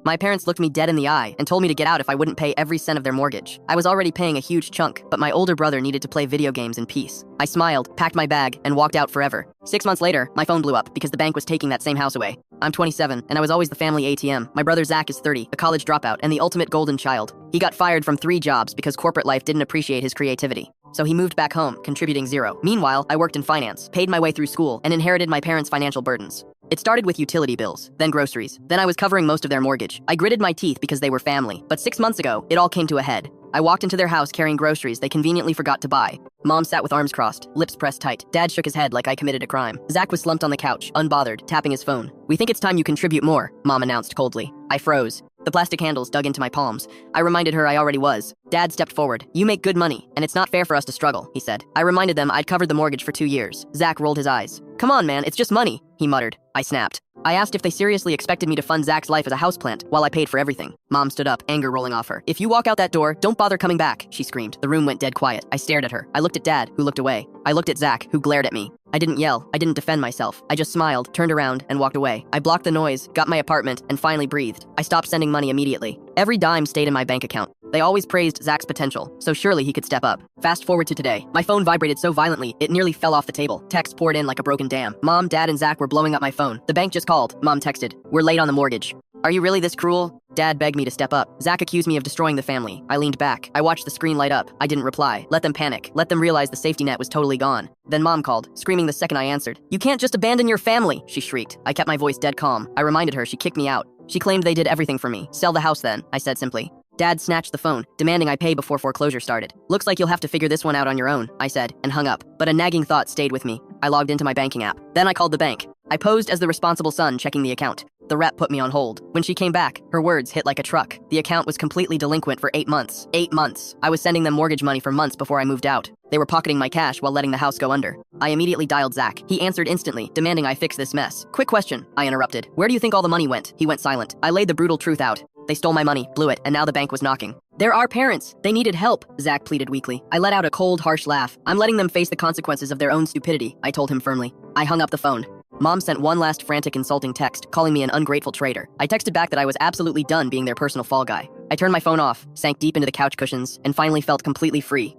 My parents looked me dead in the eye and told me to get out if I wouldn't pay every cent of their mortgage. I was already paying a huge chunk, but my older brother needed to play video games in peace. I smiled, packed my bag, and walked out forever. 6 months later, my phone blew up because the bank was taking that same house away. I'm 27, and I was always the family ATM. My brother Zach is 30, a college dropout, and the ultimate golden child. He got fired from 3 jobs because corporate life didn't appreciate his creativity. So he moved back home, contributing zero. Meanwhile, I worked in finance, paid my way through school, and inherited my parents' financial burdens. It started with utility bills, then groceries. Then I was covering most of their mortgage. I gritted my teeth because they were family. But 6 months ago, it all came to a head. I walked into their house carrying groceries they conveniently forgot to buy. Mom sat with arms crossed, lips pressed tight. Dad shook his head like I committed a crime. Zach was slumped on the couch, unbothered, tapping his phone. "We think it's time you contribute more," Mom announced coldly. I froze. The plastic handles dug into my palms. I reminded her I already was. Dad stepped forward. "You make good money, and it's not fair for us to struggle," he said. I reminded them I'd covered the mortgage for 2 years. Zach rolled his eyes. "Come on, man, it's just money," he muttered. I snapped. I asked if they seriously expected me to fund Zach's life as a houseplant while I paid for everything. Mom stood up, anger rolling off her. "If you walk out that door, don't bother coming back," she screamed. The room went dead quiet. I stared at her. I looked at Dad, who looked away. I looked at Zach, who glared at me. I didn't yell. I didn't defend myself. I just smiled, turned around, and walked away. I blocked the noise, got my apartment, and finally breathed. I stopped sending money immediately. Every dime stayed in my bank account. They always praised Zach's potential, so surely he could step up. Fast forward to today. My phone vibrated so violently, it nearly fell off the table. Texts poured in like a broken dam. Mom, Dad, and Zach were blowing up my phone. "The bank just called," Mom texted. "We're late on the mortgage." "Are you really this cruel?" Dad begged me to step up. Zach accused me of destroying the family. I leaned back. I watched the screen light up. I didn't reply. Let them panic. Let them realize the safety net was totally gone. Then Mom called, screaming the second I answered. "You can't just abandon your family," she shrieked. I kept my voice dead calm. I reminded her she kicked me out. She claimed they did everything for me. "Sell the house then," I said simply. Dad snatched the phone, demanding I pay before foreclosure started. "Looks like you'll have to figure this one out on your own," I said, and hung up. But a nagging thought stayed with me. I logged into my banking app. Then I called the bank. I posed as the responsible son checking the account. The rep put me on hold. When she came back, her words hit like a truck. The account was completely delinquent for 8 months. 8 months. I was sending them mortgage money for months before I moved out. They were pocketing my cash while letting the house go under. I immediately dialed Zach. He answered instantly, demanding I fix this mess. "Quick question," I interrupted. "Where do you think all the money went?" He went silent. I laid the brutal truth out. They stole my money, blew it, and now the bank was knocking. "They're our parents. They needed help," Zach pleaded weakly. I let out a cold, harsh laugh. "I'm letting them face the consequences of their own stupidity," I told him firmly. I hung up the phone. Mom sent one last frantic, insulting text, calling me an ungrateful traitor. I texted back that I was absolutely done being their personal fall guy. I turned my phone off, sank deep into the couch cushions, and finally felt completely free.